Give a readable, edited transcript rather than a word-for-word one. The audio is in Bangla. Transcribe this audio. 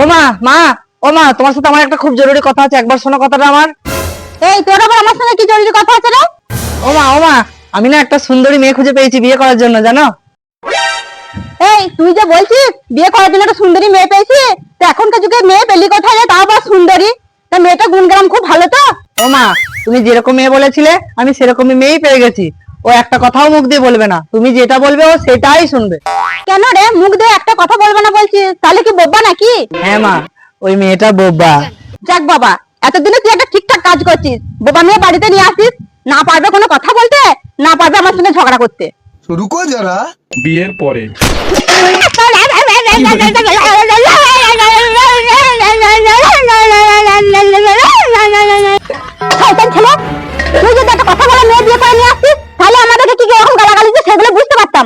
ও মা, মা, ও মা, তোমার সাথে আমার একটা খুব জরুরি কথা আছে, একবার শোনো কথাটা আমার। এই তোর আবার আমার সঙ্গে কি জরুরি কথা আছে রে? ও মা, আমি না একটা সুন্দরী মেয়ে খুঁজে পেয়েছি বিয়ে করার জন্য, জানো? এই তুই যে বলছিস বিয়ে করার জন্য একটা সুন্দরী মেয়ে পেয়েছি, তো এখনকার যুগে মেয়ে পেলি কোথায় রে, তাও আবার সুন্দরী? তা মেয়েটা গুণগ্রাম খুব ভালো তো? ও মা, তুমি যেরকম মেয়ে বলেছিলে আমি সেরকমই মেয়েই পেয়ে গেছি। ও একটা কথাও মুখ দিয়ে বলবে না, তুমি যেটা বলবে ও সেটাই শুনবে। কেন রে, মুখ দিয়ে একটা কথা বলবে না বলছিস? তাহলে কি বোবা নাকি? হ্যাঁ মা, ওই মেয়েটা বোবা। যাক বাবা, এতদিনে তুই একটা ঠিকঠাক কাজ করছিস। বোবা মেয়ে বাড়িতে নিয়ে আসিস, না পারবে কোনো কথা বলতে, না পারবে আমার সঙ্গে ঝগড়া করতে। रुको जरा। বিয়ের পরে শয়তান ছেলে, তুই যদি একটা কথা বলে মেয়ে বিয়ে করে নিয়ে আসতিস, তাহলে আমাদেরকে কি কি রকম গালাগালি দিচ্ছে সেগুলো বুঝতে পারতাম।